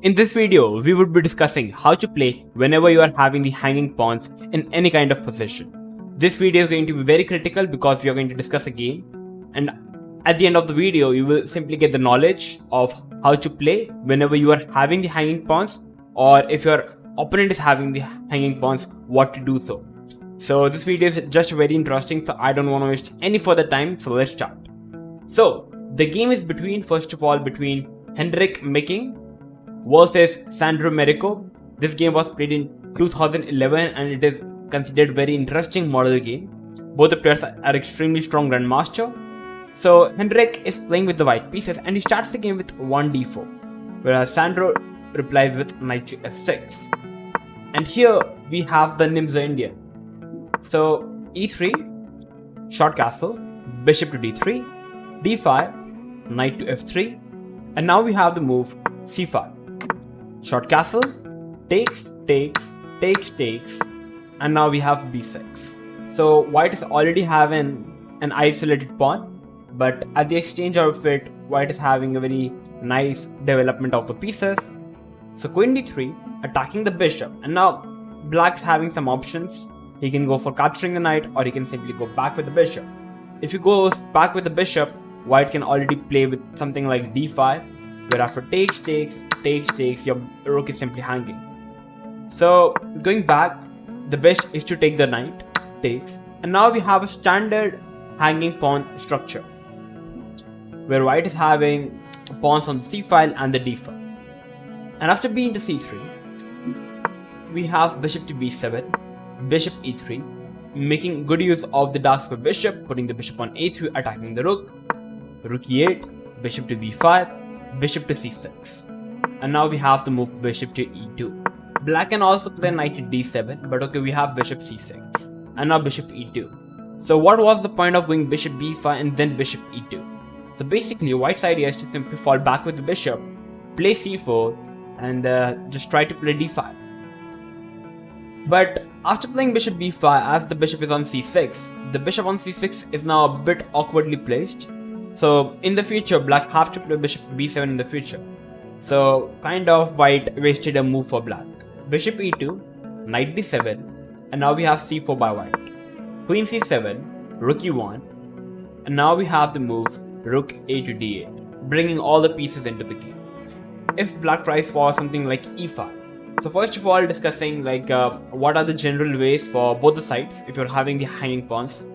In this video, we would be discussing how to play whenever you are having the hanging pawns in any kind of position. This video is going to be very critical because we are going to discuss a game, and at the end of the video, you will simply get the knowledge of how to play whenever you are having the hanging pawns, or if your opponent is having the hanging pawns, what to do so. So this video is just very interesting, so I don't want to waste any further time, so let's start. So the game is first of all between Henrik Making versus Sandro Merico. This game was played in 2011 and it is considered very interesting model game. Both the players are extremely strong grandmaster. So Henrik is playing with the white pieces and he starts the game with 1d4, whereas Sandro replies with knight to f6. And here we have the Nimzo Indian. So e3, short castle, bishop to d3, d5, knight to f3, and now we have the move c5. Short castle, takes, and now we have b6. So white is already having an isolated pawn, but at the exchange of it, white is having a very nice development of the pieces. So queen d3, attacking the bishop, and now black's having some options. He can go for capturing the knight, or he can simply go back with the bishop. If he goes back with the bishop, white can already play with something like d5, where after takes, your rook is simply hanging. So going back, the best is to take the knight, takes, and now we have a standard hanging pawn structure, where white is having pawns on the c file and the d file. And after b into c3, we have bishop to b7, bishop e3, making good use of the dark square bishop, putting the bishop on a3, attacking the rook, rook e8, bishop to b5, bishop to c6, and now we have to move bishop to e2. Black can also play knight to d7, but okay, we have bishop c6, and now bishop e2. So what was the point of going bishop b5 and then bishop e2? So basically, white's idea is to simply fall back with the bishop, play c4, and just try to play d5. But after playing bishop b5, as the bishop is on c6, the bishop on c6 is now a bit awkwardly placed. So in the future, black have to play bishop b7 in the future. So kind of white wasted a move for black. Bishop e2, knight d7, and now we have c4 by white. Queen c7, rook e1, and now we have the move rook a to d8, bringing all the pieces into the game. If black tries for something like e5. So first of all, discussing like what are the general ways for both the sides if you're having the hanging pawns,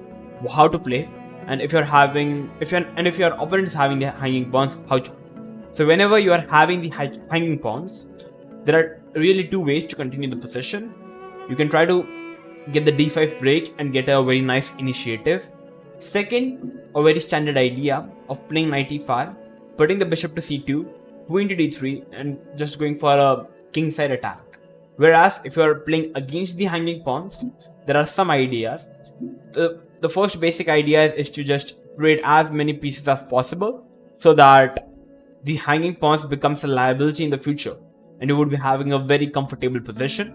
how to play. And if your opponent is having the hanging pawns, how to. So whenever you are having the hanging pawns, there are really two ways to continue the position. You can try to get the d5 break and get a very nice initiative. Second, a very standard idea of playing knight e5, putting the bishop to c2, queen to d3, and just going for a kingside attack. Whereas if you are playing against the hanging pawns, there are some ideas. The first basic idea is to just trade as many pieces as possible so that the hanging pawns becomes a liability in the future and you would be having a very comfortable position.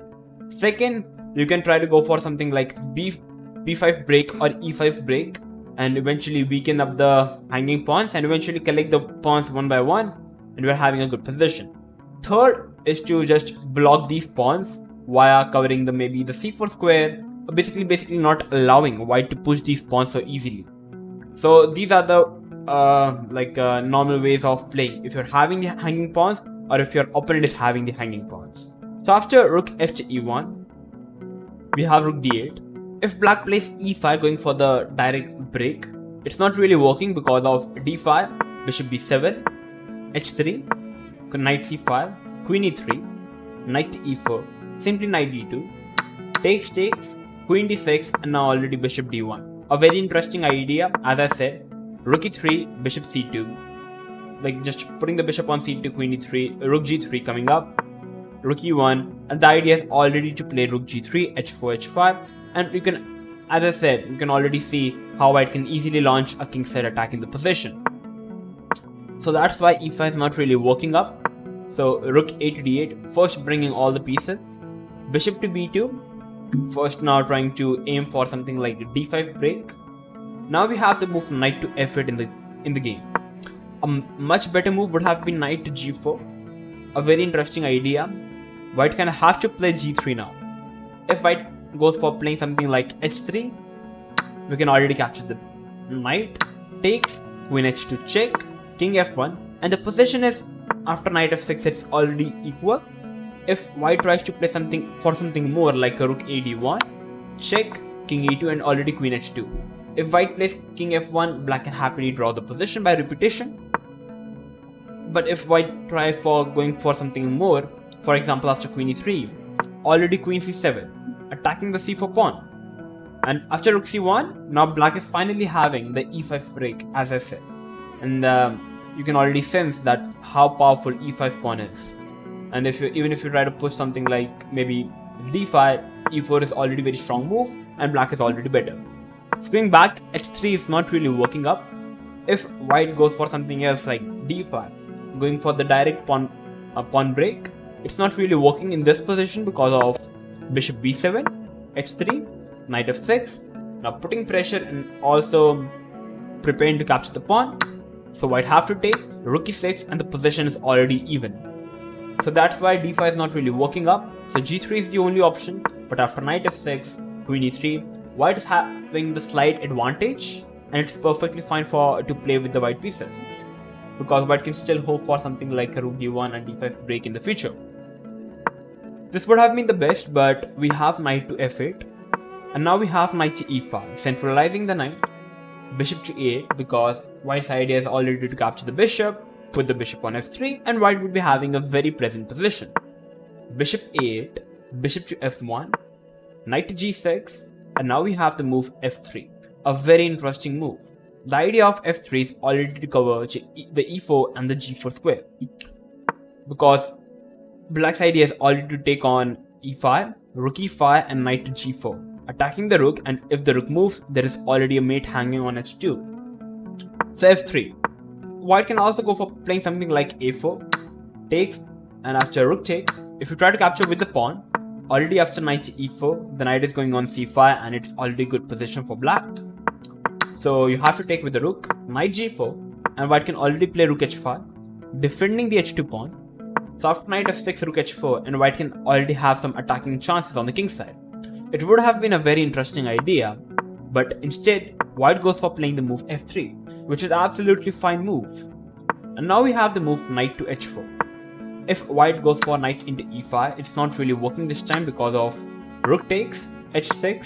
Second, you can try to go for something like b5 break or e5 break and eventually weaken up the hanging pawns and eventually collect the pawns one by one, and we're having a good position. Third is to just block these pawns via covering maybe the c4 square, basically not allowing white to push these pawns so easily. So these are the normal ways of playing if you're having the hanging pawns or if your opponent is having the hanging pawns. So after rook f to e1, we have rook d8. If black plays e5 going for the direct break, it's not really working because of d5, bishop b7, h3, knight c5, queen e3, knight to e4, simply knight d2, takes, queen d6, and now already bishop d1. A very interesting idea, as I said, rook e3, bishop c2, like just putting the bishop on c2, queen e3, rook g3 coming up, rook e1, and the idea is already to play rook g3, h4, h5, and you can, as I said, you can already see how white can easily launch a kingside attack in the position. So that's why e5 is not really working up. So rook a to d8, first bringing all the pieces, bishop to b2, first now trying to aim for something like d5 break. Now we have the move knight to f8 in the game. A much better move would have been knight to g4, a very interesting idea. White can have to play g3 now. If white goes for playing something like h3, we can already capture the knight. Takes, queen h2 check, king f1, and the position is after knight f6 it's already equal. If white tries to play something more like a rook ad1, check, king e2, and already queen h2. If white plays king f1, black can happily draw the position by repetition. But if white tries for going for something more, for example after queen e3, already queen c7, attacking the c4 pawn. And after rook c1, now black is finally having the e5 break, as I said. And you can already sense that how powerful e5 pawn is. And even if you try to push something like maybe d5, e4 is already very strong move, and black is already better. So going back, h3 is not really working up. If white goes for something else like d5, going for the direct pawn break, it's not really working in this position because of bishop b7, h3, knight f6, now putting pressure and also preparing to capture the pawn. So white have to take rook e6 and the position is already even. So that's why d5 is not really working up. So g3 is the only option, but after knight f6, queen e3, white is having the slight advantage and it's perfectly fine to play with the white pieces, because white can still hope for something like a rook d1 and d5 break in the future. This would have been the best, but we have knight to f8. And now we have knight to e5, centralizing the knight, bishop to e8, because white's idea is already to capture the bishop, put the bishop on f3, and white would be having a very pleasant position. Bishop a8, bishop to f1, knight to g6, and now we have the move f3, a very interesting move. The idea of f3 is already to cover the e4 and the g4 square, because black's idea is already to take on e5, rook e5, and knight to g4. Attacking the rook, and if the rook moves, there is already a mate hanging on h2. So f3. White can also go for playing something like a4, takes, and after rook takes, if you try to capture with the pawn, already after knight to e4, the knight is going on c5 and it's already good position for black. So you have to take with the rook, knight g4, and white can already play rook h5, defending the h2 pawn. So after knight f6, rook h4, and white can already have some attacking chances on the king side. It would have been a very interesting idea, but instead, white goes for playing the move f3, which is absolutely fine move. And now we have the move knight to h4. If white goes for knight into e5, it's not really working this time because of rook takes, h6,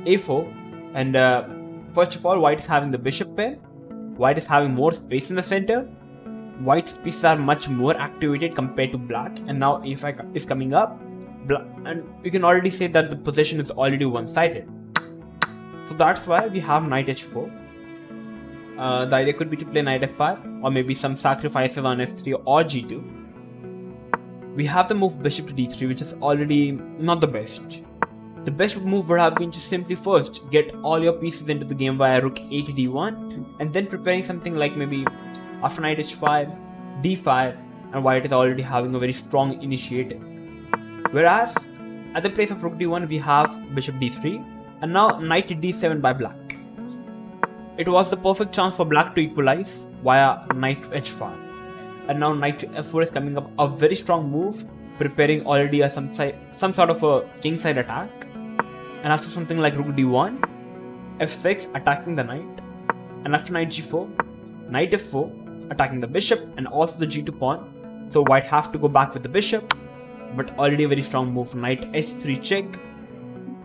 a4, and first of all, white is having the bishop pair, white is having more space in the center, white's pieces are much more activated compared to black, and now a5 is coming up. And you can already say that the position is already one-sided. So that's why we have knight h4. The idea could be to play knight f5 or maybe some sacrifices on f3 or g2. We have the move bishop to d3, which is already not the best. The best move would have been to simply first get all your pieces into the game via rook a to d1 and then preparing something like maybe after knight h5, d5, and white is already having a very strong initiative. Whereas, at the place of rook d1, we have bishop d3, and now knight to d7 by black. It was the perfect chance for black to equalize via knight to h5. And now knight to f4 is coming up, a very strong move, preparing already some sort of a king side attack. And after something like rook d1, f6 attacking the knight, and after knight g4, knight f4 attacking the bishop and also the g2 pawn. So white have to go back with the bishop, but already a very strong move, knight h3 check.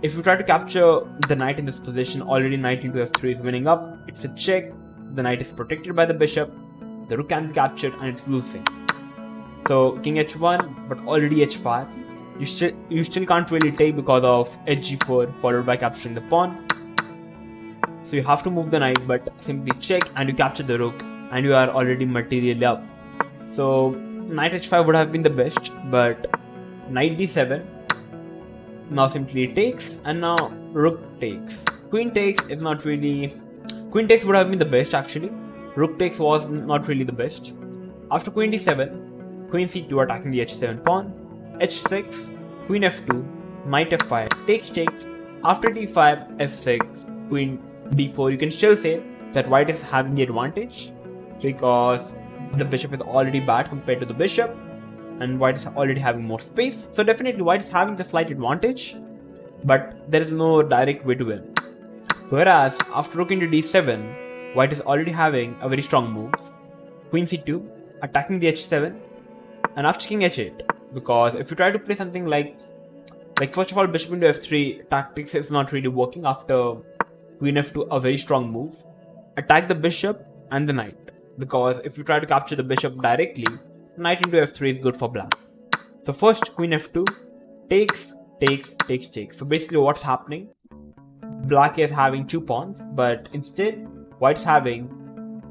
If you try to capture the knight in this position, already knight into f3 is winning up, it's a check, the knight is protected by the bishop, the rook can be captured and it's losing. So king h1, but already h5, you still can't really take because of hg4 followed by capturing the pawn. So you have to move the knight, but simply check and you capture the rook and you are already materially up. So knight h5 would have been the best, but knight d7, now simply takes, and now rook takes. Queen takes is not really... Queen takes would have been the best actually. Rook takes was not really the best. After queen d7, queen c2 attacking the h7 pawn, h6, queen f2, knight f5, takes. After d5, f6, queen d4, you can still say that white is having the advantage because the bishop is already bad compared to the bishop. and white is already having more space. So definitely white is having the slight advantage, but there is no direct way to win. Whereas after rook into d7, white is already having a very strong move. Queen c2, attacking the h7, and after king h8, because if you try to play something like first of all bishop into f3 tactics is not really working. After queen f2, a very strong move, attack the bishop and the knight, because if you try to capture the bishop directly, knight into f3 is good for black. So first queen f2, takes. So basically what's happening, black is having 2 pawns, but instead white's having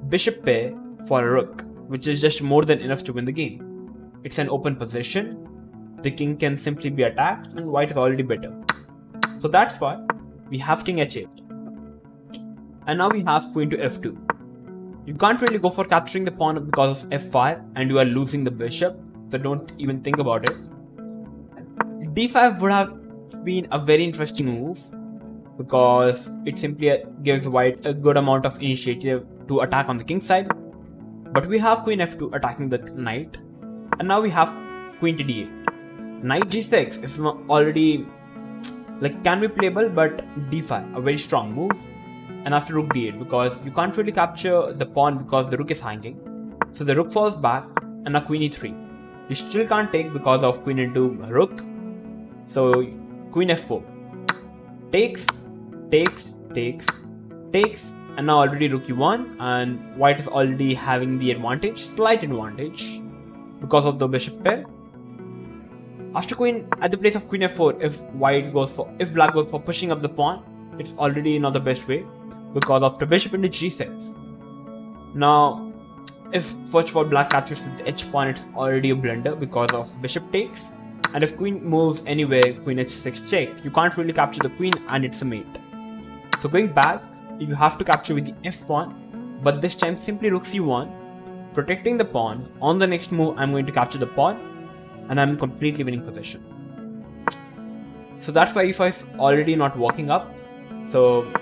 bishop pair for a rook, which is just more than enough to win the game. It's an open position, the king can simply be attacked, and white is already better. So that's why we have king h8. And now we have queen to f2. You can't really go for capturing the pawn because of f5 and you are losing the bishop, so don't even think about it. d5 would have been a very interesting move because it simply gives white a good amount of initiative to attack on the king side. But we have queen f2 attacking the knight, and now we have queen to d8. Knight g6 is already can be playable, but d5 a very strong move. And after rook d8, because you can't really capture the pawn because the rook is hanging, so the rook falls back, and now queen e3. You still can't take because of queen into rook, so queen f4. Takes, and now already rook e1, and white is already having the advantage, slight advantage, because of the bishop pair. After queen, at the place of queen f4, if black goes for pushing up the pawn, it's already not the best way, because of the bishop into g6. Now, if first of all black captures with the h pawn, it's already a blunder because of bishop takes. And if queen moves anywhere, queen h6 check, you can't really capture the queen and it's a mate. So going back, you have to capture with the f pawn, but this time simply rook c1, protecting the pawn. On the next move, I'm going to capture the pawn, and I'm completely winning position. So that's why e5 is already not working up. So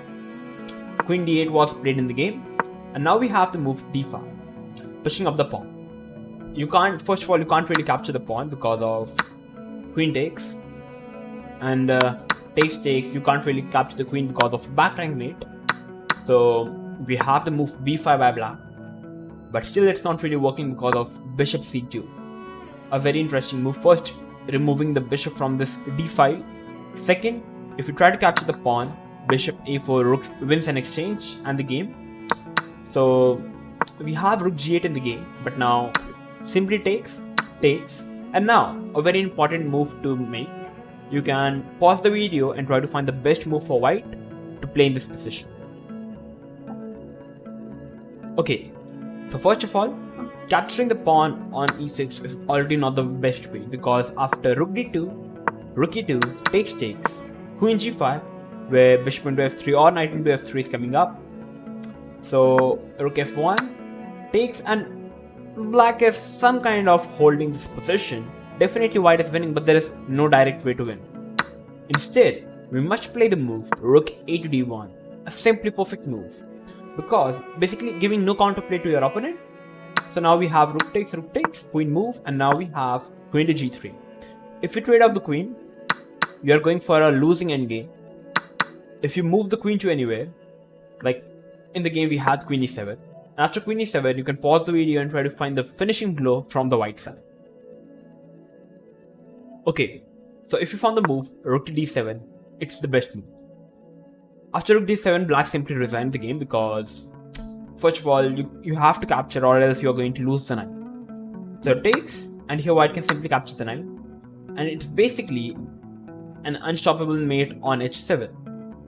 queen d8 was played in the game, and now we have the move d5, pushing up the pawn. You can't really capture the pawn because of queen takes, and takes. You can't really capture the queen because of back rank mate. So we have the move b5 by black, but still it's not really working because of bishop c2. A very interesting move. First, removing the bishop from this d5. Second, if you try to capture the pawn, bishop a4, rook wins an exchange and the game. So we have rook g8 in the game, but now simply takes, and now a very important move to make. You can pause the video and try to find the best move for white to play in this position. Okay, so first of all, capturing the pawn on e6 is already not the best way, because after rook d2, rook e2, takes, queen g5, where bishop into f3 or knight into f3 is coming up. So rook f1 takes, and black is some kind of holding this position. Definitely white is winning, but there is no direct way to win. Instead, we must play the move rook a to d1, a simply perfect move, because basically giving no counterplay to your opponent. So now we have rook takes, queen move, and now we have queen to g3. If you trade out the queen, you are going for a losing endgame. If you move the queen to anywhere, like in the game we had queen e7. After queen e7, you can pause the video and try to find the finishing blow from the white side. Okay, so if you found the move rook to d7, it's the best move. After rook d7, black simply resigned the game because first of all, you have to capture or else you're going to lose the knight. So it takes, and here white can simply capture the knight, and it's basically an unstoppable mate on h7.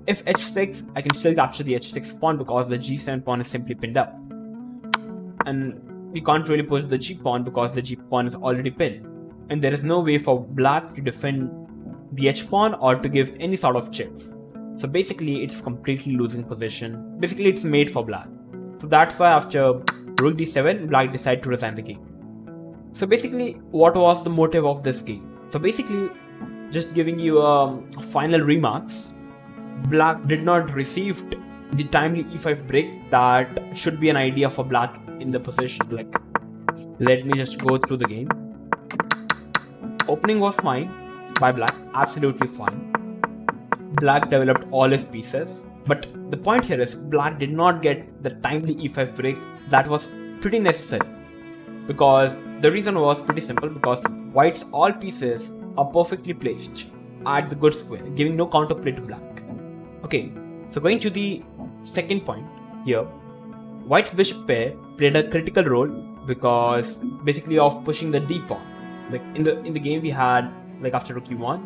If h6, I can still capture the h6 pawn because the g7 pawn is simply pinned up. And we can't really push the g pawn because the g pawn is already pinned. And there is no way for black to defend the h pawn or to give any sort of checks. So basically it's completely losing position. Basically it's made for black. So that's why after rook d7, black decided to resign the game. So basically, what was the motive of this game? So basically, just giving you final remarks, black did not receive the timely e5 break that should be an idea for black in the position. Like, let me just go through the game. opening was fine by black, absolutely fine. Black developed all his pieces, but the point here is black did not get the timely e5 break that was pretty necessary, because the reason was pretty simple, because white's all pieces are perfectly placed at the good square, giving no counterplay to black. Okay, so going to the second point here, white's bishop pair played a critical role because basically of pushing the d pawn. Like in the game we had, like after rook e1,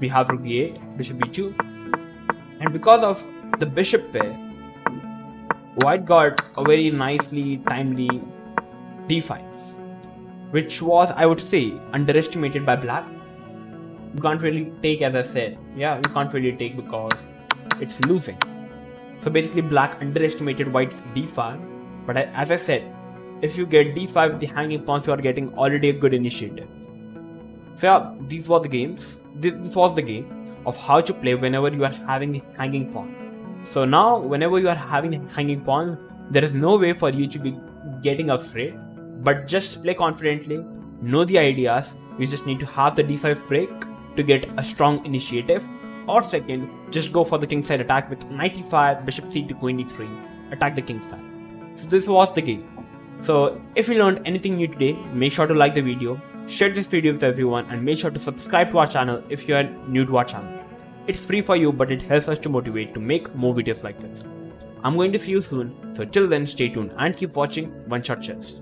we have rook e8, bishop b2, and because of the bishop pair, white got a very nicely timely d5, which was, I would say, underestimated by black. You can't really take, as I said, yeah, you can't really take because it's losing. So basically black underestimated white's d5, but as I said, if you get d5 with the hanging pawns, you are getting already a good initiative. So yeah, these were the games. This was the game of how to play whenever you are having a hanging pawn. So now, whenever you are having a hanging pawn, there is no way for you to be getting afraid, but just play confidently, know the ideas. You just need to have the d5 break to get a strong initiative, or second, just go for the kingside attack with knight e5, bishop c to queen e3, attack the kingside. So this was the game. So if you learned anything new today, make sure to like the video, share this video with everyone, and make sure to subscribe to our channel if you are new to our channel. It's free for you, but it helps us to motivate to make more videos like this. I'm going to see you soon, so till then stay tuned and keep watching Oneshot Chess.